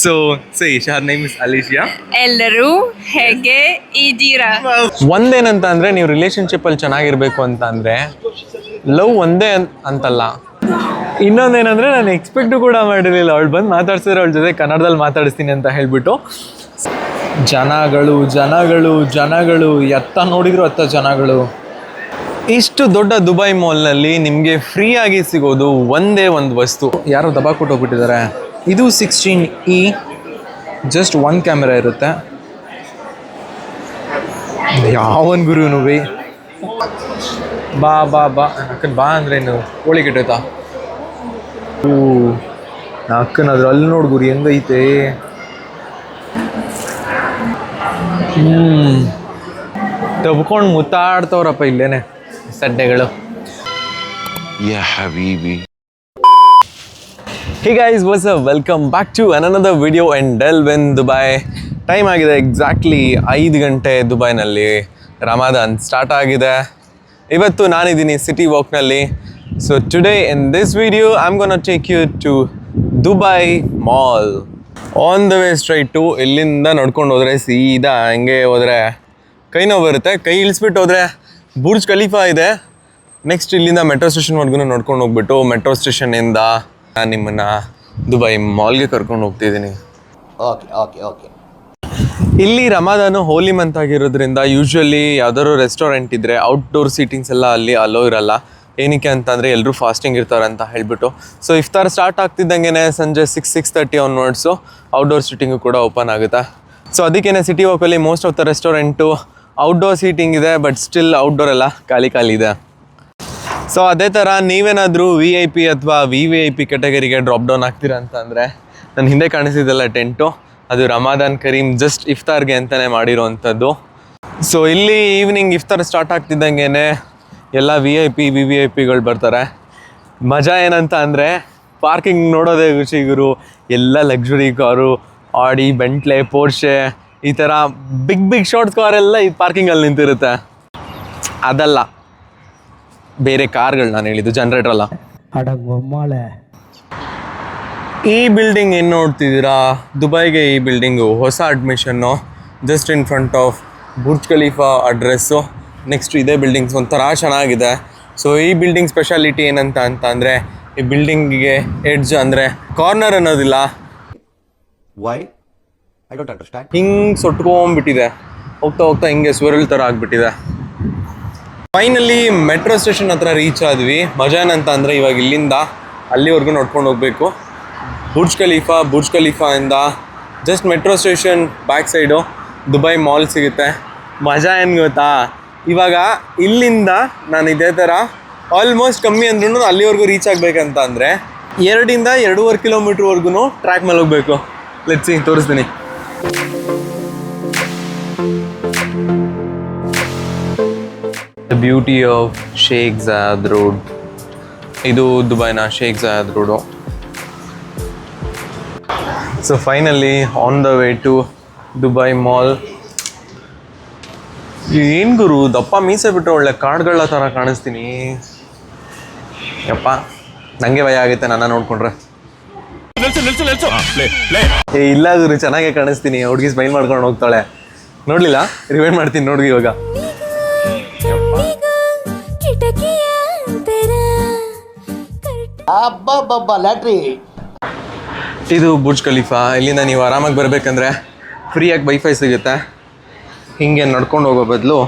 So, say, her name is Alicia. ಎಲ್ಲರೂ ಹೇಗೆ ಇದ್ದೀರಾ? ಒಂದೇನಂತ ಅಂದರೆ ನೀವು ರಿಲೇಷನ್ಶಿಪ್ಪಲ್ಲಿ ಚೆನ್ನಾಗಿರಬೇಕು ಅಂತ ಅಂದರೆ ಲವ್ ಒಂದೇ ಅಂತಲ್ಲ. ಇನ್ನೊಂದೇನಂದರೆ ನಾನು ಎಕ್ಸ್ಪೆಕ್ಟು ಕೂಡ ಮಾಡಿರಲಿಲ್ಲ ಅವಳು ಬಂದು ಮಾತಾಡ್ಸಿದ್ರೆ ಅವಳ ಜೊತೆ ಕನ್ನಡದಲ್ಲಿ ಮಾತಾಡಿಸ್ತೀನಿ ಅಂತ ಹೇಳಿಬಿಟ್ಟು. ಜನಗಳು ಎತ್ತ ನೋಡಿದ್ರು ಅತ್ತ ಜನಗಳು. ಇಷ್ಟು ದೊಡ್ಡ ದುಬೈ ಮಾಲ್ನಲ್ಲಿ ನಿಮಗೆ ಫ್ರೀಯಾಗಿ ಸಿಗೋದು ಒಂದೇ ಒಂದು ವಸ್ತು. ಯಾರೋ ದಬಾಕ್ಬಿಟ್ಟು ಹೋಗ್ಬಿಟ್ಟಿದ್ದಾರೆ. ಇದು 16E, ಜಸ್ಟ್ 1 ಕ್ಯಾಮೆರಾ ಇರುತ್ತೆ. ಯಾವನ್ ಗುರುನು ಬೈ ಬಾ ಬಾ ಬಾ ಅಕ್ಕನ ಬಾ ಅಂದರೆ ಏನು ಕೋಳಿ ಕೆಟ್ಟೋಯ್ತಾ? ಅಕ್ಕನ ಅದ್ರ ಅಲ್ಲಿ ನೋಡು ಗುರಿ ಹೆಂಗೈತೆ. ತಬ್ಕೊಂಡು ಮುತ್ತಾಡ್ತವ್ರಪ್ಪ ಇಲ್ಲೇನೆ ಸಡ್ಡೆಗಳು. ಯಾ ಹಬೀಬಿ. Hey guys, what's up? Welcome back to another video and delve in Dubai. Time ಆಗಿದೆ ಎಕ್ಸಾಕ್ಟ್ಲಿ 5 ಗಂಟೆ. ದುಬೈನಲ್ಲಿ ರಮಾದಾನ್ ಸ್ಟಾರ್ಟ್ ಆಗಿದೆ. ಇವತ್ತು ನಾನಿದ್ದೀನಿ ಸಿಟಿ ವಾಕ್ನಲ್ಲಿ. So today in this video I am gonna take you to Dubai mall. On the way straight ಇಲ್ಲಿಂದ ನಡ್ಕೊಂಡು ಹೋದರೆ ಸೀದಾ ಹಂಗೆ ಹೋದರೆ ಕೈ ನೋವು ಬರುತ್ತೆ. ಕೈ ಇಳಿಸ್ಬಿಟ್ಟು ಹೋದರೆ ಬುರ್ಜ್ ಖಲೀಫಾ ಇದೆ. ನೆಕ್ಸ್ಟ್ ಇಲ್ಲಿಂದ ಮೆಟ್ರೋ ಸ್ಟೇಷನ್ವರೆಗೂ ನೋಡ್ಕೊಂಡು ಹೋಗ್ಬಿಟ್ಟು ಮೆಟ್ರೋ ಸ್ಟೇಷನ್ನಿಂದ ನಿಮ್ಮನ್ನು ದುಬೈ ಮಾಲ್ಗೆ ಕರ್ಕೊಂಡು ಹೋಗ್ತಿದ್ದೀನಿ. ಓಕೆ. ಇಲ್ಲಿ ರಮಾದಾನು ಹೋಲಿ ಮಂತ್ ಆಗಿರೋದ್ರಿಂದ ಯೂಶ್ವಲಿ ಯಾವ್ದಾದ್ರು ರೆಸ್ಟೋರೆಂಟ್ ಇದ್ದರೆ ಔಟ್ಡೋರ್ ಸೀಟಿಂಗ್ಸ್ ಎಲ್ಲ ಅಲ್ಲಿ ಅಲೋ ಇರಲ್ಲ. ಏನಕ್ಕೆ ಅಂತಂದರೆ ಎಲ್ಲರೂ ಫಾಸ್ಟಿಂಗ್ ಇರ್ತಾರೆ ಅಂತ ಹೇಳಿಬಿಟ್ಟು. ಸೊ ಇಫ್ತಾರ್ ಸ್ಟಾರ್ಟ್ ಆಗ್ತಿದ್ದಂಗೆ ಸಂಜೆ 6:30 ಆನ್ವರ್ಡ್ಸು ಔಟ್ಡೋರ್ ಸೀಟಿಂಗು ಕೂಡ ಓಪನ್ ಆಗುತ್ತೆ. ಸೊ ಅದಕ್ಕೇ ಸಿಟಿ ವಾಕಲ್ಲಿ most of the restaurant outdoor seating ಇದೆ, ಬಟ್ ಸ್ಟಿಲ್ ಔಟ್ಡೋರ್ ಎಲ್ಲ ಖಾಲಿ ಇದೆ. ಸೊ ಅದೇ ಥರ ನೀವೇನಾದರೂ VIP ಅಥವಾ VVIP ಕೆಟಗರಿಗೆ ಡ್ರಾಪ್ ಡೌನ್ ಆಗ್ತೀರಾ ಅಂತಂದರೆ ನನ್ನ ಹಿಂದೆ ಕಾಣಿಸಿದ್ದಲ್ಲ ಟೆಂಟು, ಅದು ರಮಾದಾನ್ ಕರೀಮ್ ಜಸ್ಟ್ ಇಫ್ತಾರ್ಗೆ ಅಂತಲೇ ಮಾಡಿರೋವಂಥದ್ದು. ಸೊ ಇಲ್ಲಿ ಈವ್ನಿಂಗ್ ಇಫ್ತಾರ್ ಸ್ಟಾರ್ಟ್ ಆಗ್ತಿದ್ದಂಗೆ ಎಲ್ಲ VIP VVIPಗಳು ಬರ್ತಾರೆ. ಮಜಾ ಏನಂತ ಅಂದರೆ ಪಾರ್ಕಿಂಗ್ ನೋಡೋದೇ ಖುಷಿ ಗುರು. ಎಲ್ಲ ಲಕ್ಸುರಿ ಕಾರು, ಆಡಿ, ಬೆಂಟ್ಲೆ, ಪೋರ್ಷೆ ಈ ಥರ ಬಿಗ್ ಶಾರ್ಟ್ಸ್ ಕಾರೆಲ್ಲ ಈ ಪಾರ್ಕಿಂಗಲ್ಲಿ ನಿಂತಿರುತ್ತೆ. ಅದಲ್ಲ, ಬೇರೆ ಕಾರ್ಗಳು ನಾನು ಹೇಳಿದ್ದು, ಜನರೇಟರ್ ಅಲ್ಲ. ಈ ಬಿಲ್ಡಿಂಗ್ ಏನು ನೋಡ್ತಿದ್ದೀರಾ, ದುಬೈಗೆ ಈ ಬಿಲ್ಡಿಂಗು ಹೊಸ admission. Just in front of Burj Khalifa address. Next ಇದೇ ಬಿಲ್ಡಿಂಗ್ಸ್ ಒಂಥರ ಚೆನ್ನಾಗಿದೆ. ಸೊ ಈ ಬಿಲ್ಡಿಂಗ್ ಸ್ಪೆಷಾಲಿಟಿ ಏನಂತ ಅಂದರೆ ಈ ಬಿಲ್ಡಿಂಗಿಗೆ ಎಡ್ಜ್ ಅಂದರೆ ಕಾರ್ನರ್ ಅನ್ನೋದಿಲ್ಲ, ಹಿಂಗೆ ಸೊಟ್ಕೊಂಡ್ಬಿಟ್ಟಿದೆ. ಹೋಗ್ತಾ ಹಿಂಗೆ ಸ್ವರ್ಲ್ ಥರ ಆಗಿಬಿಟ್ಟಿದೆ. ಫೈನಲಿ ಮೆಟ್ರೋ ಸ್ಟೇಷನ್ ಹತ್ರ ರೀಚ್ ಆದ್ವಿ. ಮಜಾ ಏನಂತ ಅಂದರೆ ಇವಾಗ ಇಲ್ಲಿಂದ ಅಲ್ಲಿವರೆಗೂ ನೋಡ್ಕೊಂಡು ಹೋಗಬೇಕು. ಬುರ್ಜ್ ಖಲೀಫಾಯಿಂದ just metro station back side Dubai mall ಸಿಗುತ್ತೆ. ಮಜಾ ಏನು ಗೊತ್ತಾ, ಇವಾಗ ಇಲ್ಲಿಂದ ನಾನು ಇದೇ ಥರ ಆಲ್ಮೋಸ್ಟ್ ಕಮ್ಮಿ ಅಂದ್ರೂ ಅಲ್ಲಿವರೆಗೂ ರೀಚ್ ಆಗಬೇಕಂತ ಅಂದರೆ 2 to 2.5 ಕಿಲೋಮೀಟ್ರ್ವರೆಗೂ ಟ್ರ್ಯಾಕ್ ಮೇಲೆ ಹೋಗಬೇಕು. ಲೆಟ್ಸ್ ಸಿ, ತೋರಿಸ್ತೀನಿ. The beauty of Sheikh Zayed road. ಇದು ದುಬೈನ Sheikh Zayed road. So finally on the way to Dubai mall. ಏನು ಗುರು ದಪ್ಪ ಮೀಸೆ ಬಿಟ್ಟು ಒಳ್ಳೆ ಕಾರ್ಡ್ಗಳ ಥರ ಕಾಣಿಸ್ತೀನಿ. ಯಪ್ಪ ನನಗೆ ಭಯ ಆಗುತ್ತೆ ನನ್ನ ನೋಡ್ಕೊಂಡ್ರೆ. ಇಲ್ಲ ಗುರು, ಚೆನ್ನಾಗೇ ಕಾಣಿಸ್ತೀನಿ. ಹುಡುಗಿ ಸ್ಮೈಲ್ ಮಾಡ್ಕೊಂಡು ಹೋಗ್ತಾಳೆ. ನೋಡಲಿಲ್ಲ, ರಿವೈಂಡ್ ಮಾಡ್ತೀನಿ ನೋಡಿ ಇವಾಗ. ಇದು ಬುರ್ಜ್ ಖಲೀಫಾ. ಇಲ್ಲಿಂದ ನೀವು ಆರಾಮಾಗಿ ಬರಬೇಕಂದ್ರೆ ಫ್ರೀಯಾಗಿ ವೈಫೈ ಸಿಗುತ್ತೆ. ಹಿಂಗೆ ನಡ್ಕೊಂಡು ಹೋಗೋ ಬದಲು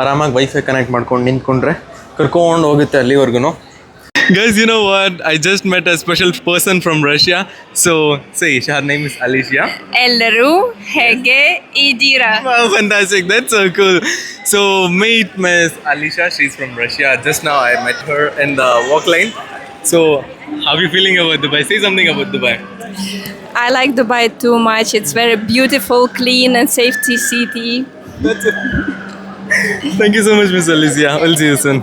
ಆರಾಮಾಗಿ ವೈಫೈ ಕನೆಕ್ಟ್ ಮಾಡ್ಕೊಂಡು ನಿಂತ್ಕೊಂಡ್ರೆ ಕರ್ಕೊಂಡು ಹೋಗುತ್ತೆ ಅಲ್ಲಿವರೆಗೂ. Guys, you know what? I just met a special person from Russia. So, say, her name is Alicia. ಎಲ್ಲರೂ ಹೇಗೆ ಇದ್ದೀರಾ? Wow, fantastic. That's so cool. So, meet Miss Alicia. She's from Russia. Just now I met her in the walk line. So, how are you feeling about Dubai? Say something about Dubai. I like Dubai too much. It's very beautiful, clean and safety city. That's it. Thank you so much, Miss Alicia. We'll see you soon.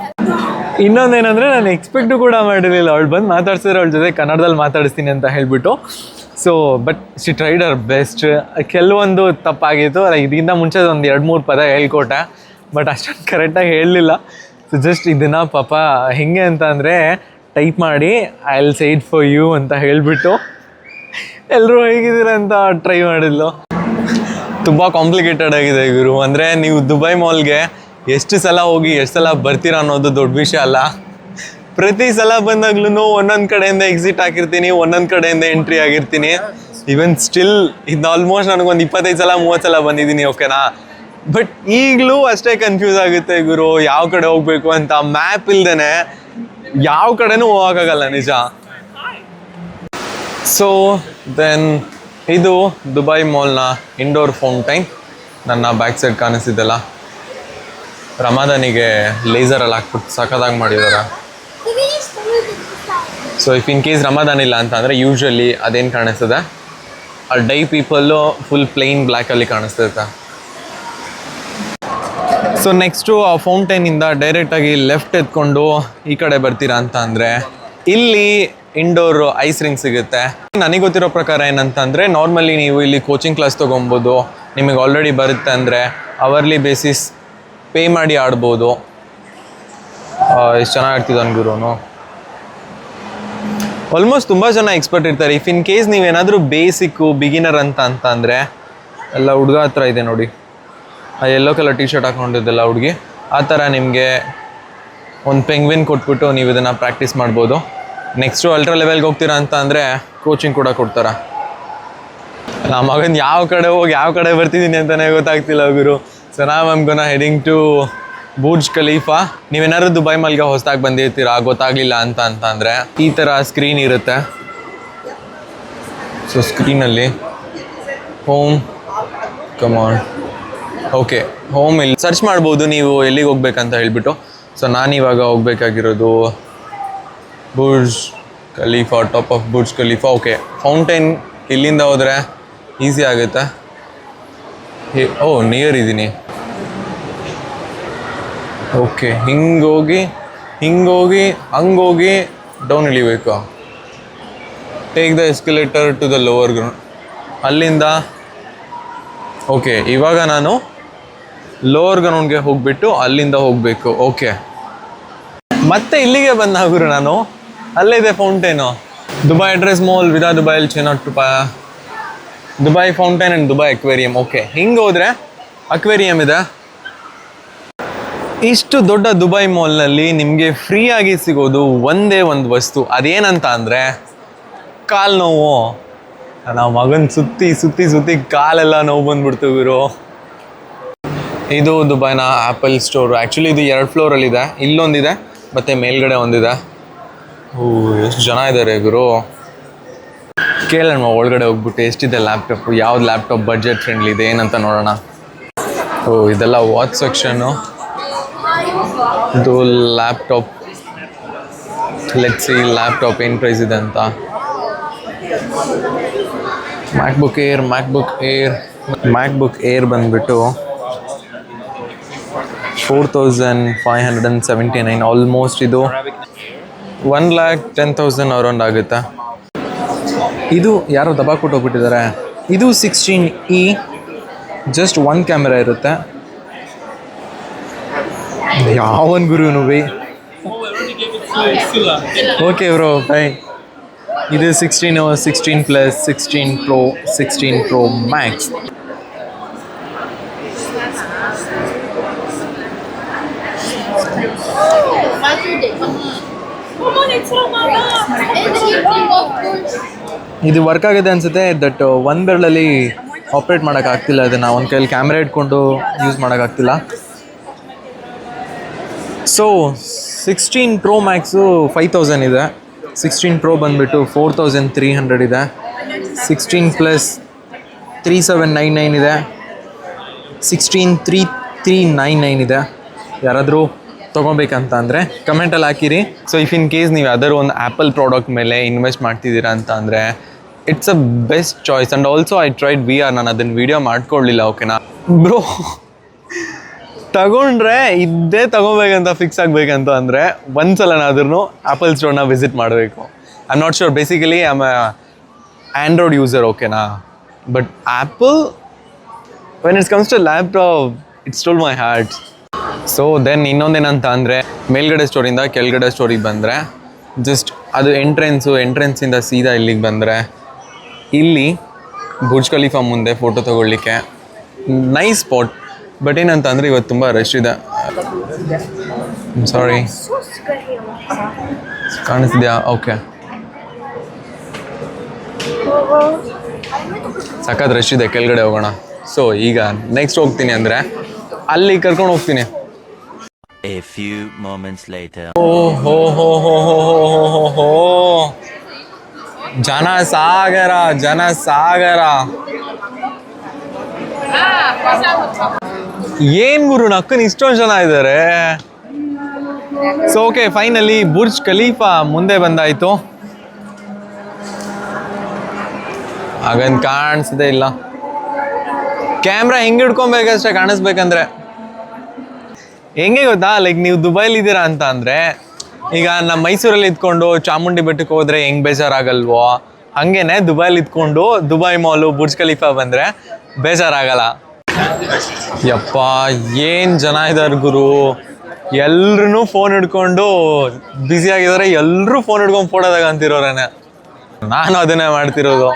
ಇನ್ನೊಂದೇನಂದರೆ ನಾನು expect ಕೂಡ ಮಾಡಿರಲಿಲ್ಲ ಅವಳು ಬಂದು ಮಾತಾಡ್ಸಿದ್ರೆ ಅವಳ ಜೊತೆ ಕನ್ನಡದಲ್ಲಿ ಮಾತಾಡಿಸ್ತೀನಿ ಅಂತ ಹೇಳಿಬಿಟ್ಟು. So but she tried hour best. ಕೆಲವೊಂದು ತಪ್ಪಾಗಿತ್ತು. ಇದಕ್ಕಿಂತ ಮುಂಚೆ ಒಂದು 2-3 ಪದ ಹೇಳ್ಕೊಟ್ಟೆ, ಬಟ್ ಅಷ್ಟೊಂದು ಕರೆಕ್ಟಾಗಿ ಹೇಳಲಿಲ್ಲ. ಸೊ ಜಸ್ಟ್ ಇದನ್ನು ಪಾಪ ಹೆಂಗೆ ಅಂತ ಅಂದರೆ ಟೈಪ್ ಮಾಡಿ I will say it for you ಅಂತ ಹೇಳಿಬಿಟ್ಟು ಎಲ್ಲರೂ ಹೇಗಿದ್ದೀರ ಅಂತ ಟ್ರೈ ಮಾಡಿದ್ಲು. ತುಂಬ ಕಾಂಪ್ಲಿಕೇಟೆಡ್ ಆಗಿದೆ ಗುರು. ಅಂದರೆ ನೀವು ದುಬೈ ಮಾಲ್ಗೆ ಎಷ್ಟು ಸಲ ಹೋಗಿ ಎಷ್ಟು ಸಲ ಬರ್ತೀರಾ ಅನ್ನೋದು ದೊಡ್ಡ ವಿಷಯ ಅಲ್ಲ. ಪ್ರತಿ ಸಲ ಬಂದಾಗ್ಲೂ ಒಂದೊಂದು ಕಡೆಯಿಂದ ಎಕ್ಸಿಟ್ ಆಗಿರ್ತೀನಿ, ಒಂದೊಂದು ಕಡೆಯಿಂದ ಎಂಟ್ರಿ ಆಗಿರ್ತೀನಿ. ಈವನ್ ಸ್ಟಿಲ್ ಇದು ಆಲ್ಮೋಸ್ಟ್ ನನಗೊಂದು 25 ಸಲ 30 ಸಲ ಬಂದಿದ್ದೀನಿ, ಓಕೆನಾ. ಬಟ್ ಈಗಲೂ ಅಷ್ಟೇ ಕನ್ಫ್ಯೂಸ್ ಆಗುತ್ತೆ ಗುರು, ಯಾವ ಕಡೆ ಹೋಗಬೇಕು ಅಂತ. ಮ್ಯಾಪ್ ಇಲ್ದೇ ಯಾವ ಕಡೆನೂ ಹೋಗೋಕ್ಕಾಗಲ್ಲ ನಿಜ. ಸೊ ದೆನ್ ಇದು ದುಬೈ ಮಾಲ್ನ ಇಂಡೋರ್ ಫೌಂಟೈನ್. ನನ್ನ ಬ್ಯಾಕ್ ಸೈಡ್ ಕಾಣಿಸ್ತಿದ್ದಲ್ಲ, ರಮಾದಾನಿಗೆ ಲೇಸರಲ್ಲಿ ಹಾಕ್ಬಿಟ್ಟು ಸಖತ್ತಾಗಿ ಮಾಡಿದ್ದಾರೆ. So if in case Ramadan ಇಲ್ಲ ಅಂತ ಅಂದರೆ ಯೂಶ್ವಲಿ ಅದೇನು ಕಾಣಿಸ್ತದೆ, ಆ ಡೈ ಪೀಪಲ್ಲು ಫುಲ್ ಪ್ಲೇನ್ ಬ್ಲ್ಯಾಕಲ್ಲಿ ಕಾಣಿಸ್ತಿರುತ್ತೆ. ಸೊ ನೆಕ್ಸ್ಟು ಆ ಫೌಂಟೈನಿಂದ ಡೈರೆಕ್ಟಾಗಿ ಲೆಫ್ಟ್ ಎತ್ಕೊಂಡು ಈ ಕಡೆ ಬರ್ತೀರಾ ಅಂತ ಅಂದರೆ ಇಲ್ಲಿ ಇಂಡೋರ್ ಐಸ್ ರಿಂಗ್ ಸಿಗುತ್ತೆ. ನನಗೆ ಗೊತ್ತಿರೋ ಪ್ರಕಾರ ಏನಂತ ಅಂದರೆ ನಾರ್ಮಲಿ ನೀವು ಇಲ್ಲಿ ಕೋಚಿಂಗ್ ಕ್ಲಾಸ್ ತೊಗೊಬೋದು, ನಿಮಗೆ ಆಲ್ರೆಡಿ ಬರುತ್ತೆ ಅಂದರೆ ಅವರ್ಲಿ ಬೇಸಿಸ್ ಪೇ ಮಾಡಿ ಆಡ್ಬೋದು. ಎಷ್ಟು ಚೆನ್ನಾಗಿ ಆಡ್ತಿದ್ದಾನೆ ಗುರುನು. ಆಲ್ಮೋಸ್ಟ್ ತುಂಬ ಜನ ಎಕ್ಸ್ಪರ್ಟ್ ಇರ್ತಾರೆ. ಇಫ್ ಇನ್ ಕೇಸ್ ನೀವೇನಾದರೂ ಬೇಸಿಕ್ಕು ಬಿಗಿನರ್ ಅಂತ ಅಂದರೆ ಎಲ್ಲ ಹುಡುಗ ಹತ್ರ ಇದೆ ನೋಡಿ, ಆ ಯೆಲ್ಲೋ ಕಲರ್ ಟಿ ಶರ್ಟ್ ಹಾಕ್ಕೊಂಡಿದ್ದೆಲ್ಲ ಹುಡುಗಿ, ಆ ಥರ ನಿಮಗೆ ಒಂದು ಪೆಂಗ್ವಿನ್ ಕೊಟ್ಬಿಟ್ಟು ನೀವು ಇದನ್ನು ಪ್ರಾಕ್ಟೀಸ್ ಮಾಡ್ಬೋದು. ನೆಕ್ಸ್ಟು ಅಲ್ಟ್ರಾ ಲೆವೆಲ್ಗೆ ಹೋಗ್ತೀರಾ ಅಂತ ಅಂದರೆ ಕೋಚಿಂಗ್ ಕೂಡ ಕೊಡ್ತಾರೆ. ನಮ್ಮ ಮಗನ ಯಾವ ಕಡೆ ಹೋಗಿ ಯಾವ ಕಡೆ ಬರ್ತಿದ್ದೀನಿ ಅಂತಲೇ ಗೊತ್ತಾಗ್ತಿಲ್ಲ ಗುರು. ಸೊ ನಾವು I'm gonna heading to Burj Khalifa. ನೀವೇನಾದ್ರು ದುಬೈ ಮಾಲ್ಗೆ ಹೊಸದಾಗಿ ಬಂದಿರ್ತೀರಾ, ಗೊತ್ತಾಗಲಿಲ್ಲ ಅಂತ ಅಂದರೆ ಈ ಥರ ಸ್ಕ್ರೀನ್ ಇರುತ್ತೆ. ಸೊ ಸ್ಕ್ರೀನಲ್ಲಿ ಹೋಮ್ ಕಮಾನ್, ಓಕೆ ಹೋಮ್ ಇಲ್ಲಿ ಸರ್ಚ್ ಮಾಡ್ಬೋದು ನೀವು ಎಲ್ಲಿಗೆ ಹೋಗ್ಬೇಕಂತ ಹೇಳ್ಬಿಟ್ಟು. ಸೊ ನಾನಿವಾಗ ಹೋಗ್ಬೇಕಾಗಿರೋದು Burj Khalifa, top of Burj Khalifa. Okay, fountain ಇಲ್ಲಿಂದ ಹೋದರೆ ಈಸಿ ಆಗುತ್ತೆ. ಓ ನಿಯರ್ ಇದ್ದೀನಿ. ಓಕೆ, ಹಿಂಗೋಗಿ ಹಂಗೋಗಿ ಡೌನ್ ಇಳಿಬೇಕು. Take the escalator to the lower ground. ಅಲ್ಲಿಂದ ಓಕೆ, ಇವಾಗ ನಾನು ಲೋವರ್ ಗ್ರೌಂಡ್ಗೆ ಹೋಗ್ಬಿಟ್ಟು ಅಲ್ಲಿಂದ ಹೋಗಬೇಕು. ಓಕೆ, ಮತ್ತೆ ಇಲ್ಲಿಗೆ ಬಂದ ಗುರು ನಾನು. ಅಲ್ಲೇ ಇದೆ fountain. Dubai address mall, Vida ದುಬೈಲ್ ಚೆನಾಟ್ Dubai fountain and Dubai aquarium. Okay, ಹಿಂಗೆ ಹೋದರೆ ಅಕ್ವೇರಿಯಂ ಇದೆ. ಇಷ್ಟು ದೊಡ್ಡ ದುಬೈ ಮಾಲ್ನಲ್ಲಿ ನಿಮಗೆ ಫ್ರೀಯಾಗಿ ಸಿಗೋದು ಒಂದೇ ಒಂದು ವಸ್ತು. ಅದೇನಂತ ಅಂದರೆ ಕಾಲು ನೋವು. ನಾವು ಮಗನ ಸುತ್ತಿ ಕಾಲೆಲ್ಲ ನೋವು ಬಂದ್ಬಿಡ್ತು ಗುರು. ಇದು ದುಬೈನ ಆ್ಯಪಲ್ ಸ್ಟೋರು. ಆ್ಯಕ್ಚುಲಿ ಇದು 2 ಫ್ಲೋರಲ್ಲಿದೆ, ಇಲ್ಲೊಂದಿದೆ ಮತ್ತು ಮೇಲ್ಗಡೆ ಒಂದಿದೆ. ಎಷ್ಟು ಜನ ಇದ್ದಾರೆ ಗುರು. ಕೇಳೋಣ ಒಳಗಡೆ ಹೋಗ್ಬಿಟ್ಟು ಎಷ್ಟಿದೆ ಲ್ಯಾಪ್ಟಾಪು, ಯಾವ್ದು ಲ್ಯಾಪ್ಟಾಪ್ ಬಡ್ಜೆಟ್ ಫ್ರೆಂಡ್ಲಿ ಇದೆ ಏನಂತ ನೋಡೋಣ. ಇದೆಲ್ಲ ವಾಚ್ ಸೆಕ್ಷನ್ನು. ಇದು ಲ್ಯಾಪ್ಟಾಪ್. ಲೆಟ್ಸ್ ಸಿ ಲ್ಯಾಪ್ಟಾಪ್ ಏನು ಪ್ರೈಸ್ ಇದೆ ಅಂತ. ಮ್ಯಾಕ್ಬುಕ್ ಏರ್ ಬಂದುಬಿಟ್ಟು 4579. ಆಲ್ಮೋಸ್ಟ್ ಇದು 1,10,000 ಅರೌಂಡ್ ಆಗುತ್ತೆ. ಇದು ಯಾರೋ ದಬಾಕ್ಬಿಟ್ಟು ಹೋಗ್ಬಿಟ್ಟಿದ್ದಾರೆ. ಇದು 16E, ಜಸ್ಟ್ 1 ಕ್ಯಾಮೆರಾ ಇರುತ್ತೆ. ಯಾವನ್ ಗುರುನು ಬೈ. Okay bro, by. ಇದು 16 ಪ್ಲಸ್ 16 Pro, 16 Pro Max. ಇದು ವರ್ಕ್ ಆಗಿದೆ ಅನಿಸುತ್ತೆ. ದಟ್ ಒಂದು ಬೆರಳಲ್ಲಿ ಆಪ್ರೇಟ್ ಮಾಡೋಕ್ಕಾಗ್ತಿಲ್ಲ. ಇದನ್ನು ಒಂದು ಕೈಯಲ್ಲಿ ಕ್ಯಾಮ್ರಾ ಇಟ್ಕೊಂಡು ಯೂಸ್ ಮಾಡೋಕ್ಕಾಗ್ತಿಲ್ಲ. ಸೊ 16 Pro Maxು 5,000 ಇದೆ. 16 Pro ಬಂದುಬಿಟ್ಟು 4,300 ಇದೆ. 16 ಪ್ಲಸ್ 3,799 ಇದೆ. 16 3,399 ಇದೆ. ಯಾರಾದರೂ ತೊಗೊಬೇಕಂತ ಅಂದರೆ ಕಮೆಂಟಲ್ಲಿ ಹಾಕಿರಿ. ಸೊ ಇಫ್ ಇನ್ ಕೇಸ್ ನೀವು ಯಾವ್ದಾದ್ರು ಒಂದು ಆ್ಯಪಲ್ ಪ್ರಾಡಕ್ಟ್ ಮೇಲೆ ಇನ್ವೆಸ್ಟ್ ಮಾಡ್ತಿದ್ದೀರಾ ಅಂತ ಅಂದರೆ it's a best choice. And also I tried VR. ನಾನು ಅದನ್ನು ವೀಡಿಯೋ ಮಾಡ್ಕೊಳ್ಳಿಲ್ಲ, ಓಕೆನಾ ಬ್ರೋ. ತಗೊಂಡ್ರೆ ಇದ್ದೇ ತೊಗೋಬೇಕಂತ ಫಿಕ್ಸ್ ಆಗಬೇಕಂತ ಅಂದರೆ ಒಂದು ಸಲನಾದ್ರೂ ಆ್ಯಪಲ್ ಸ್ಟೋರ್ನ ವಿಸಿಟ್ ಮಾಡಬೇಕು. I am not sure, basically I am Android user, ಓಕೆನಾ. But Apple when it's comes to laptop it's toll my heart. So then ಇನ್ನೊಂದೇನಂತ ಅಂದರೆ ಮೇಲ್ಗಡೆ ಸ್ಟೋರಿಂದ ಕೆಳಗಡೆ ಸ್ಟೋರಿಗೆ ಬಂದರೆ ಜಸ್ಟ್ ಅದು ಎಂಟ್ರೆನ್ಸಿಂದ ಸೀದಾ ಇಲ್ಲಿಗೆ ಬಂದರೆ ಇಲ್ಲಿ ಬುರ್ಜ್ ಖಲೀಫಾ ಮುಂದೆ ಫೋಟೋ ತೊಗೊಳ್ಲಿಕ್ಕೆ ನೈಸ್ ಸ್ಪಾಟ್. ಬಟ್ ಏನಂತ ಅಂದರೆ ಇವತ್ತು ತುಂಬ ರಶ್ ಇದೆ. ಸಾರಿ, ಕಾಣಿಸ್ತಿದ್ಯಾ? ಓಕೆ, ಸಖತ್ ರಶ್ ಇದೆ, ಕೆಳಗಡೆ ಹೋಗೋಣ. ಸೊ ಈಗ ನೆಕ್ಸ್ಟ್ ಹೋಗ್ತೀನಿ ಅಂದರೆ ಅಲ್ಲಿ ಕರ್ಕೊಂಡು ಹೋಗ್ತೀನಿ. A few moments later. ಓಹೋ ಹೋ ಹೋ ಹೋ ಹೋ ಹೋ ಹೋ, ಜನಸಾಗರ ಜನಸಾಗರ. ಏನ್ ಗುರು ನಕ್ಕನ್ ಇಷ್ಟೊಂದು ಜನ ಇದ್ದಾರೆ. So okay, finally Burj Khalifa ಮುಂದೆ ಬಂದಾಯ್ತು. ಹಾಗಂತ ಕಾಣಿಸ್ದೇ ಇಲ್ಲ. ಕ್ಯಾಮ್ರಾ ಹೆಂಗೆ ಹಿಡ್ಕೊಬೇಕಷ್ಟೇ ಕಾಣಿಸ್ಬೇಕಂದ್ರೆ. ಹೆಂಗೆ ಗೊತ್ತಾ, ಲೈಕ್ ನೀವು ದುಬೈಲಿ ಇದ್ದೀರಾ ಅಂತ ಅಂದರೆ, ಈಗ ನಮ್ಮ ಮೈಸೂರಲ್ಲಿ ಇದ್ಕೊಂಡು ಚಾಮುಂಡಿ ಬೆಟ್ಟಕ್ಕೆ ಹೋದರೆ ಹೆಂಗೆ ಬೇಜಾರಾಗಲ್ವೋ, ಹಾಗೇನೆ ದುಬೈಲಿ ಇದ್ಕೊಂಡು ದುಬೈ ಮಾಲು ಬುರ್ಜ್ ಖಲೀಫಾ ಬಂದರೆ ಬೇಜಾರಾಗಲ್ಲ. ಯಪ್ಪ ಏನು ಜನ ಇದ್ದಾರೆ ಗುರು. ಎಲ್ರೂ ಫೋನ್ ಹಿಡ್ಕೊಂಡು ಬ್ಯುಸಿಯಾಗಿದ್ದಾರೆ. ಎಲ್ಲರೂ ಫೋನ್ ಹಿಡ್ಕೊಂಡು ಫೋಟೋ ತಗೊಂತಿರೋರೇನೆ. ನಾನು ಅದನ್ನೇ ಮಾಡ್ತಿರೋದು.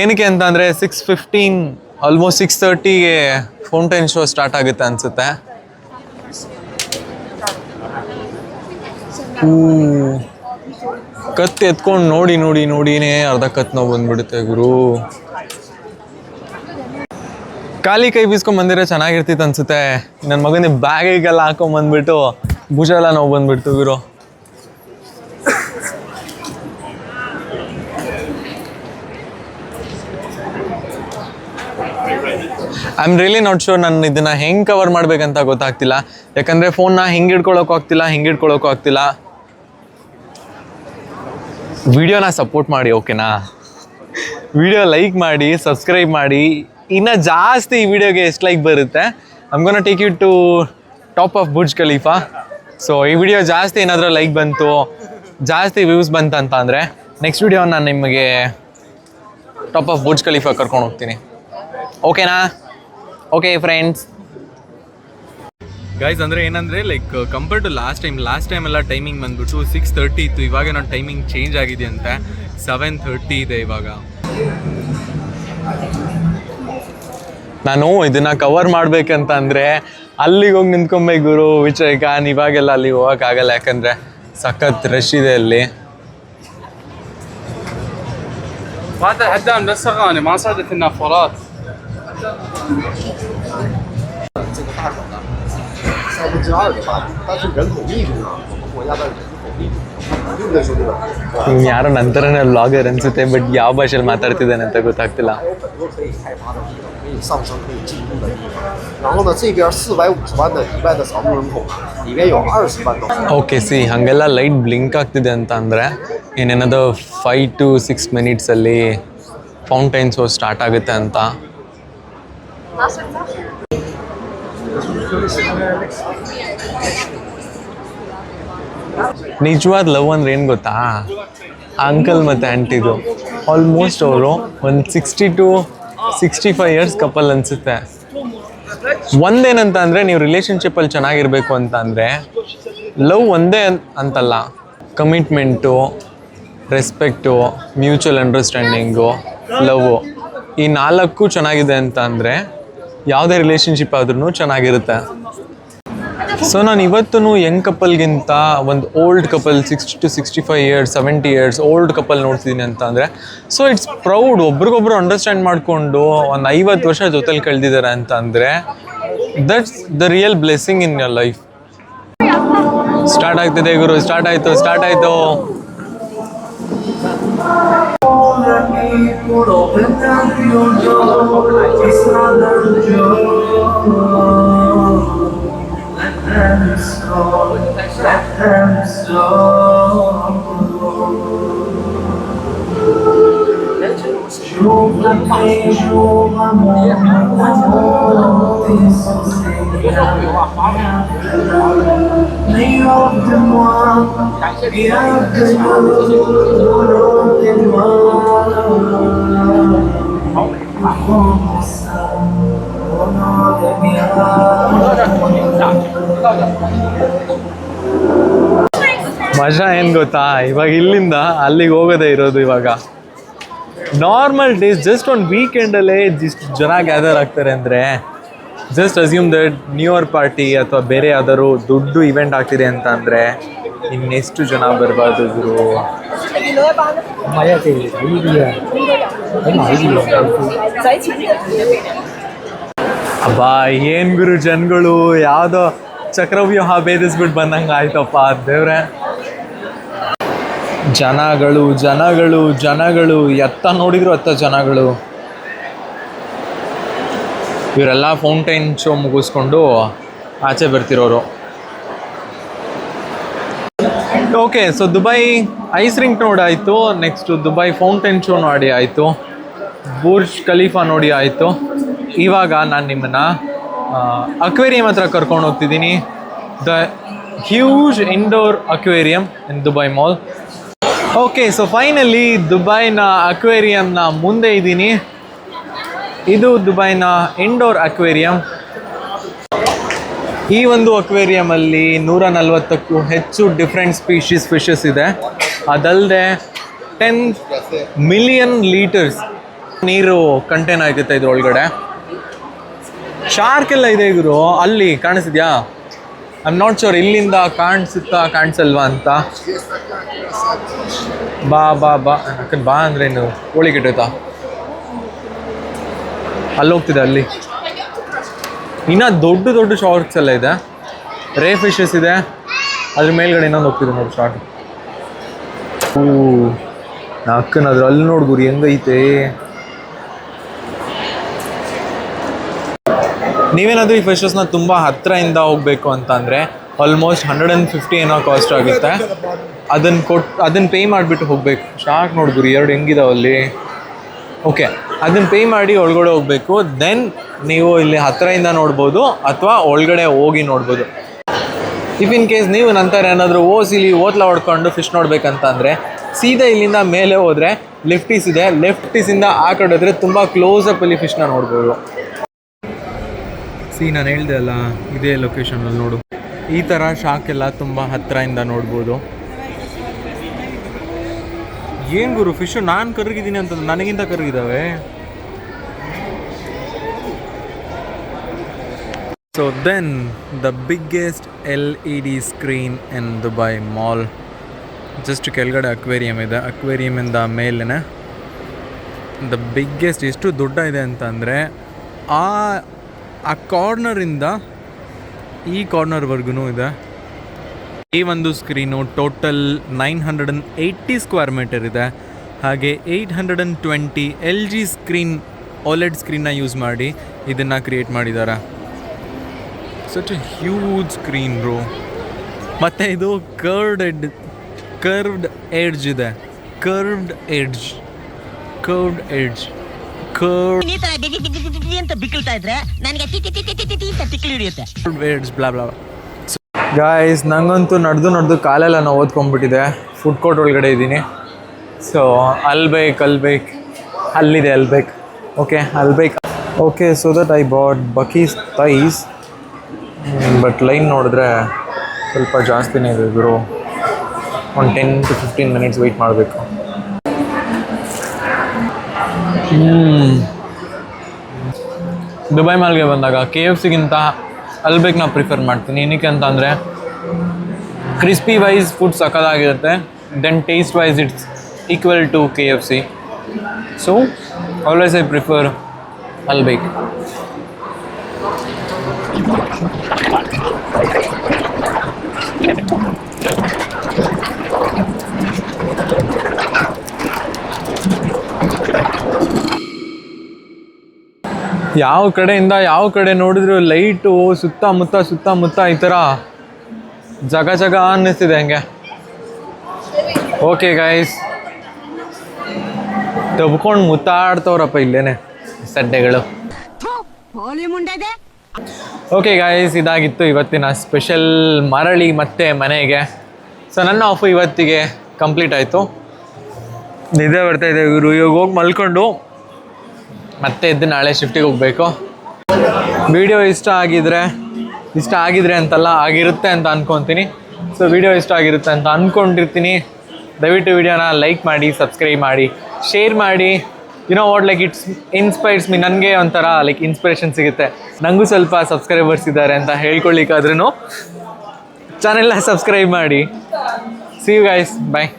ಏನಕ್ಕೆ ಅಂತಂದರೆ 6:15 ಆಲ್ಮೋಸ್ಟ್ 6:30ಗೆ ಫೌಂಟೈನ್ ಶೋ ಸ್ಟಾರ್ಟ್ ಆಗುತ್ತೆ ಅನಿಸುತ್ತೆ. ಕತ್ತು ಎತ್ಕೊಂಡು ನೋಡಿನೇ ಅರ್ಧ ಕತ್ತು ನೋವು ಬಂದ್ಬಿಡುತ್ತೆ ಗುರು. ಖಾಲಿ ಕೈ ಬೀಸ್ಕೊಂಡ್ ಬಂದಿರೋ ಚೆನ್ನಾಗಿರ್ತಿತ್ತು ಅನ್ಸುತ್ತೆ. ನನ್ನ ಮಗನ ಬ್ಯಾಗಿಗೆಲ್ಲ ಹಾಕೊಂಬಂದ್ಬಿಟ್ಟು ಭುಜ ಎಲ್ಲ ನೋವು ಬಂದ್ಬಿಡ್ತು ಗುರು. I am really not sure ನಾನು ಇದನ್ನು ಹೆಂಗೆ ಕವರ್ ಮಾಡಬೇಕಂತ ಗೊತ್ತಾಗ್ತಿಲ್ಲ. ಯಾಕಂದರೆ ಫೋನ್ನ ಹಿಂಗೆ ಹಿಡ್ಕೊಳ್ಳೋಕ್ಕೂ ಆಗ್ತಿಲ್ಲ. ವಿಡಿಯೋನ ಸಪೋರ್ಟ್ ಮಾಡಿ, ಓಕೆನಾ? ವಿಡಿಯೋ ಲೈಕ್ ಮಾಡಿ, ಸಬ್ಸ್ಕ್ರೈಬ್ ಮಾಡಿ. ಇನ್ನು ಜಾಸ್ತಿ ಈ ವಿಡಿಯೋಗೆ ಎಷ್ಟು ಲೈಕ್ ಬರುತ್ತೆ, I'm gonna take you to top of Burj Khalifa. So ಈ ವಿಡಿಯೋ ಜಾಸ್ತಿ ಏನಾದರೂ ಲೈಕ್ ಬಂತು, ಜಾಸ್ತಿ ವ್ಯೂಸ್ ಬಂತಂತ ಅಂದರೆ ನೆಕ್ಸ್ಟ್ ವಿಡಿಯೋ ನಾನು ನಿಮಗೆ ಟಾಪ್ ಆಫ್ ಬುರ್ಜ್ ಖಲೀಫಾ ಕರ್ಕೊಂಡು ಹೋಗ್ತೀನಿ, ಓಕೆನಾ? Okay friends. ಗೈಸ್ ಅಂದರೆ ಏನಂದರೆ like compare to last time ಎಲ್ಲ ಟೈಮಿಂಗ್ ಬಂದ್ಬಿಟ್ಟು 6:30 ಇತ್ತು. ಇವಾಗ ನಾನು ಟೈಮಿಂಗ್ ಚೇಂಜ್ ಆಗಿದೆಯಂತೆ, 7:30 ಇದೆ ಇವಾಗ. ನಾನು ಇದನ್ನು ಕವರ್ ಮಾಡಬೇಕಂತ ಅಂದರೆ ಅಲ್ಲಿಗೆ ಹೋಗಿ ನಿಂತ್ಕೊಬೇಕು ಗುರು. ವಿಚಯ್ ಇವಾಗೆಲ್ಲ ಅಲ್ಲಿ ಹೋಗೋಕ್ಕಾಗಲ್ಲ, ಯಾಕಂದರೆ ಸಖತ್ ರಶ್ ಇದೆ ಅಲ್ಲಿ. وهذا الهدام بس اغاني ما صادت النافورات. 2%的吧，但是人口密度呢，我们国家的人口密度，对不对，兄弟们？ ಯಾರೋ ನಂತರನೇ ವ್ಲಾಗರ್ ಅನ್ಸುತ್ತೆ, ಬಟ್ ಯಾವ ಭಾಷೆಯಲ್ಲಿ ಮಾತಾಡ್ತಿದ್ದಾನೆ ಅಂತ ಗೊತ್ತಾಗ್ತಿಲ್ಲ.还有很多可以开发的地方，可以上升、可以进步的地方。然后呢，这边450万的迪拜的常住人口，里面有20万都。ಓಕೆ, ಸಿ ಹಾಗೆಲ್ಲ ಲೈಟ್ ಬ್ಲಿಂಕ್ ಆಗ್ತಿದೆ ಅಂತ ಅಂದರೆ ಏನೇನದು 5 to 6 ಮಿನಿಟ್ಸಲ್ಲಿ ಫೌಂಟೈನ್ ಶೋ ಸ್ಟಾರ್ಟ್ ಆಗುತ್ತೆ ಅಂತ. ನಿಜವಾದ ಲವ್ ಅಂದ್ರೆ ಏನು ಗೊತ್ತಾ, ಅಂಕಲ್ ಮತ್ತು ಆಂಟಿದು ಆಲ್ಮೋಸ್ಟ್ ಅವರು ಒಂದು 60 to 65 ಇಯರ್ಸ್ ಕಪಲ್ ಅನಿಸುತ್ತೆ. ಒಂದೇನಂತ ಅಂದರೆ ನೀವು ರಿಲೇಷನ್ಶಿಪ್ಪಲ್ಲಿ ಚೆನ್ನಾಗಿರಬೇಕು ಅಂತ ಅಂದರೆ ಲವ್ ಒಂದೇ ಅಂತಲ್ಲ, commitment, respect, mutual understanding, love, ಈ 4 ಚೆನ್ನಾಗಿದೆ ಅಂತ ಅಂದರೆ ಯಾವುದೇ ರಿಲೇಷನ್ಶಿಪ್ ಆದ್ರೂ ಚೆನ್ನಾಗಿರುತ್ತೆ. ಸೊ ನಾನು ಇವತ್ತು ಯಂಗ್ ಕಪಲ್ಗಿಂತ ಒಂದು old couple 60 to 65 years 70 years old couple ನೋಡ್ತಿದ್ದೀನಿ ಅಂತ ಅಂದರೆ, ಸೊ ಇಟ್ಸ್ ಪ್ರೌಡ್. ಒಬ್ರಿಗೊಬ್ರು ಅಂಡರ್ಸ್ಟ್ಯಾಂಡ್ ಮಾಡಿಕೊಂಡು ಒಂದು 50 ವರ್ಷ ಜೊತೆಲಿ ಕಳೆದಿದ್ದಾರೆ ಅಂತ ಅಂದರೆ that's the real blessing in your life. Start ಆಗ್ತಿದೆ ಗುರು, ಸ್ಟಾರ್ಟ್ ಆಯಿತು. ಮಜಾ ಏನು ಗೊತ್ತಾ, ಇವಾಗ ಇಲ್ಲಿಂದ ಅಲ್ಲಿಗೆ ಹೋಗೋದೇ ಇರೋದು. ಇವಾಗ ನಾರ್ಮಲ್ ಡೇಸ್ ಜಸ್ಟ್ ಒಂದು ವೀಕೆಂಡಲ್ಲೇ ಇಷ್ಟು ಜನ ಗ್ಯಾದರ್ ಆಗ್ತಾರೆ ಅಂದರೆ just assume that new year party ಅಥವಾ ಬೇರೆ ಯಾವ್ದಾದ್ರು ದೊಡ್ಡ ಇವೆಂಟ್ ಆಗ್ತಿದೆ ಅಂತ ಅಂದರೆ ಇನ್ನೆಷ್ಟು ಜನ ಬರಬಾರ್ದು ಗುರು. ಅಬ್ಬಾ ಏನು ಗುರು ಜನಗಳು, ಯಾವುದೋ ಚಕ್ರವ್ಯೂಹ ಭೇದಿಸ್ಬಿಟ್ಟು ಬಂದಂಗೆ ಆಯ್ತಪ್ಪ ದೇವ್ರೆ. ಜನಗಳು ಜನಗಳು ಜನಗಳು, ಎತ್ತ ನೋಡಿದ್ರು ಅತ್ತ ಜನಗಳು. ಇವರೆಲ್ಲ ಫೌಂಟೈನ್ ಶೋ ಮುಗಿಸ್ಕೊಂಡು ಆಚೆ ಬರ್ತಿರೋರು. Okay, so Dubai ice rink ನೋಡಾಯಿತು, ನೆಕ್ಸ್ಟು ದುಬೈ ಫೌಂಟೈನ್ ಶೋ ನೋಡಿ ಆಯಿತು, ಬುರ್ಜ್ ಖಲೀಫಾ ನೋಡಿ ಆಯಿತು. ಇವಾಗ ನಾನು ನಿಮ್ಮನ್ನು ಅಕ್ವೇರಿಯಂ ಹತ್ರ ಕರ್ಕೊಂಡು ಹೋಗ್ತಿದ್ದೀನಿ. The huge indoor aquarium in Dubai mall. Okay, so finally ದುಬೈನ ಅಕ್ವೇರಿಯಂನ ಮುಂದೆ ಇದ್ದೀನಿ. ಇದು ದುಬೈನ ಇಂಡೋರ್ ಅಕ್ವೇರಿಯಂ. ಈ ಒಂದು ಅಕ್ವೇರಿಯಮಲ್ಲಿ 140ಕ್ಕೂ ಹೆಚ್ಚು ಡಿಫ್ರೆಂಟ್ ಸ್ಪೀಷೀಸ್ ಫಿಶಸ್ ಇದೆ. ಅದಲ್ಲದೆ 10 ಮಿಲಿಯನ್ ಲೀಟರ್ಸ್ ನೀರು ಕಂಟೈನ್ ಆಗುತ್ತೆ ಇದ್ರೊಳಗಡೆ. ಶಾರ್ಕ್ ಎಲ್ಲ ಇದೆ ಗುರು, ಅಲ್ಲಿ ಕಾಣಿಸಿದ್ಯಾ? ಐ ಆಮ್ ನಾಟ್ ಶೋರ್ ಇಲ್ಲಿಂದ ಕಾಣಿಸಲ್ವಾ ಅಂತ. ಬಾ ಬಾ ಬಾ ಯಾಕಂದ್ರೆ ಬಾ ಅಂದರೆ ಏನು ಕೋಳಿ ಕೆಟ್ಟೋಯ್ತಾ? ಅಲ್ಲಿ ಹೋಗ್ತಿದೆ, ಅಲ್ಲಿ ಇನ್ನೂ ದೊಡ್ಡ ದೊಡ್ಡ ಶಾರ್ಕ್ಸ್ ಎಲ್ಲ ಇದೆ, ರೇ ಫಿಶಸ್ ಇದೆ. ಅದ್ರ ಮೇಲ್ಗಡೆ ಇನ್ನೊಂದು ಹೋಗ್ತಿದೆ ನೋಡಿ ಶಾರ್ಕ್. ನಾಲ್ಕನಾದ್ರು ಅಲ್ಲಿ ನೋಡಿ ಗುರಿ ಹೆಂಗೈತೆ. ನೀವೇನಾದರೂ ಈ ಫಿಶಸ್ನ ತುಂಬ ಹತ್ತಿರದಿಂದ ಹೋಗಬೇಕು ಅಂತಂದರೆ ಆಲ್ಮೋಸ್ಟ್ 150 ಏನೋ ಕಾಸ್ಟ್ ಆಗುತ್ತೆ. ಅದನ್ನು ಪೇ ಮಾಡಿಬಿಟ್ಟು ಹೋಗಬೇಕು. ಶಾರ್ಕ್ ನೋಡಿ ಗುರಿ ಎರಡು ಹೆಂಗಿದಾವಲ್ಲಿ. ಓಕೆ, ಅದನ್ನು ಪೇ ಮಾಡಿ ಒಳಗಡೆ ಹೋಗಬೇಕು. ದೆನ್ ನೀವು ಇಲ್ಲಿ ಹತ್ತಿರದಿಂದ ನೋಡ್ಬೋದು ಅಥವಾ ಒಳಗಡೆ ಹೋಗಿ ನೋಡ್ಬೋದು. ಇಫ್ ಇನ್ ಕೇಸ್ ನೀವು ನಂತರ ಏನಾದರೂ ಇಲ್ಲಿ ಓತ್ಲ ಹೊಡ್ಕೊಂಡು ಫಿಶ್ ನೋಡ್ಬೇಕಂತಂದರೆ ಸೀದಾ ಇಲ್ಲಿಂದ ಮೇಲೆ ಹೋದರೆ ಲೆಫ್ಟೀಸ್ ಇದೆ. ಲೆಫ್ಟೀಸಿಂದ ಆ ಕಡೆ ಹೋದರೆ ತುಂಬ ಕ್ಲೋಸಪ್ಪಲ್ಲಿ ಫಿಶ್ನ ನೋಡ್ಬೋದು. ನಾನು ಹೇಳ್ದೆ ಅಲ್ಲ, ಇದೇ ಲೊಕೇಶನಲ್ಲಿ ನೋಡು. ಈ ಥರ ಶಾರ್ಕ್ ಎಲ್ಲ ತುಂಬ ಹತ್ತಿರದಿಂದ ನೋಡ್ಬೋದು. ಏನು ಗುರು ಫಿಶು ನಾನು ಕರಗಿದ್ದೀನಿ ಅಂತ ನನಗಿಂತ ಕರಗಿದ್ದಾವೆ. So then the biggest LED screen in Dubai mall. Just ಕೆಳಗಡೆ ಅಕ್ವೇರಿಯಂ ಇದೆ, ಅಕ್ವೇರಿಯಮಿಂದ ಮೇಲೇ ದ ಬಿಗ್ಗೆಸ್ಟ್. ಎಷ್ಟು ದೊಡ್ಡ ಇದೆ ಅಂತಂದರೆ ಆ ಕಾರ್ನರಿಂದ ಈ ಕಾರ್ನರ್ವರೆಗೂ ಇದೆ. ಈ ಒಂದು ಸ್ಕ್ರೀನು ಟೋಟಲ್ 980 ಸ್ಕ್ವೇರ್ ಮೀಟರ್ ಇದೆ. ಹಾಗೆ 820 LG ಸ್ಕ್ರೀನ್, OLED ಸ್ಕ್ರೀನ್ನ ಯೂಸ್ ಮಾಡಿ ಇದನ್ನು ಕ್ರಿಯೇಟ್ ಮಾಡಿದ್ದಾರೆ. Such A huge screen bro. ಮತ್ತು ಇದು ಕರ್ವ್ಡ್ ಎಡ್ಜ್ ಇದೆ. ಕರ್ವ್ಡ್ ಎಡ್ಜ್ ಅಂತ ಬಿಕ್ಕಳ್ತಾ ಇದ್ರೆ ನನಗೆ ತಿಕ್ಕಿ ಹಿಡಿಯುತ್ತೆ. Blah blah. ಗಾಯ್ಸ್, ನಂಗಂತೂ ನಡೆದು ಕಾಲೆಲ್ಲ ನಾವು ಓದ್ಕೊಂಡ್ಬಿಟ್ಟಿದೆ. ಫುಡ್ ಕೋರ್ಟ್ ಒಳಗಡೆ ಇದ್ದೀನಿ. ಸೊ ಅಲ್ಬೇಕ್ ಅಲ್ಲಿದೆ Albaik. Okay, Albaik. Okay, so that I bought ಬಕೀಸ್ ಥೈಸ್. ಬಟ್ ಲೈನ್ ನೋಡಿದ್ರೆ ಸ್ವಲ್ಪ ಜಾಸ್ತಿನೇ ಇದೆ ಗುರು. ಒಂದು 10 to 15 ಮಿನಿಟ್ಸ್ ವೆಯ್ಟ್ ಮಾಡಬೇಕು. ದುಬೈ ಮಾಲ್ಗೆ ಬಂದಾಗ KFCಗಿಂತ ಅಲ್ಬೇಕ್ನ ಪ್ರಿಫರ್ ಮಾಡ್ತೀನಿ. ಏನಕ್ಕೆ ಅಂತಂದರೆ ಕ್ರಿಸ್ಪಿ ವೈಸ್ ಫುಡ್ ಸಕ್ಕದಾಗಿರುತ್ತೆ. Then taste wise it's equal to KFC. So always I prefer Albaik. ಯಾವ ಕಡೆಯಿಂದ ಯಾವ ಕಡೆ ನೋಡಿದ್ರು ಲೈಟು ಸುತ್ತಮುತ್ತ ಈ ಥರ ಜಗ ಅನ್ನಿಸ್ತಿದೆ ಹಂಗೆ. ಓಕೆ ಗೈಸ್, ತಬ್ಕೊಂಡು ಮುತ್ತಾಡ್ತವ್ರಪ್ಪ ಇಲ್ಲೇನೆ ಸಡ್ಡೆಗಳು. ಓಕೆ ಗೈಸ್, ಇದಾಗಿತ್ತು ಇವತ್ತಿನ ಸ್ಪೆಷಲ್ ಮರಳಿ ಮತ್ತೆ ಮನೆಗೆ. ಸೊ ನನ್ನ ಆಫು ಇವತ್ತಿಗೆ ಕಂಪ್ಲೀಟ್ ಆಯಿತು. ನಿದ್ದೆ ಬರ್ತಾಯಿದೆ ಇವರು. ಇವಾಗ ಹೋಗಿ ಮಲ್ಕೊಂಡು ಮತ್ತೆ ಎದ್ದು ನಾಳೆ ಶಿಫ್ಟಿಗೆ ಹೋಗಬೇಕು. ವಿಡಿಯೋ ಇಷ್ಟ ಆಗಿದ್ರೆ ಅಂತಲ್ಲ, ಆಗಿರುತ್ತೆ ಅಂತ ಅಂದ್ಕೊತೀನಿ. ಸೊ ವಿಡಿಯೋ ಇಷ್ಟ ಆಗಿರುತ್ತೆ ಅಂತ ಅಂದ್ಕೊಂಡಿರ್ತೀನಿ. ದಯವಿಟ್ಟು ವಿಡಿಯೋನ ಲೈಕ್ ಮಾಡಿ, ಸಬ್ಸ್ಕ್ರೈಬ್ ಮಾಡಿ, ಶೇರ್ ಮಾಡಿ. What like it's inspires me. ನನಗೆ ಒಂಥರ ಲೈಕ್ ಇನ್ಸ್ಪಿರೇಷನ್ ಸಿಗುತ್ತೆ. ನನಗೂ ಸ್ವಲ್ಪ ಸಬ್ಸ್ಕ್ರೈಬರ್ಸ್ ಇದ್ದಾರೆ ಅಂತ ಹೇಳ್ಕೊಳ್ಳಿಕ್ಕಾದ್ರೂ ಚಾನೆಲ್ನ ಸಬ್ಸ್ಕ್ರೈಬ್ ಮಾಡಿ. See you guys, bye.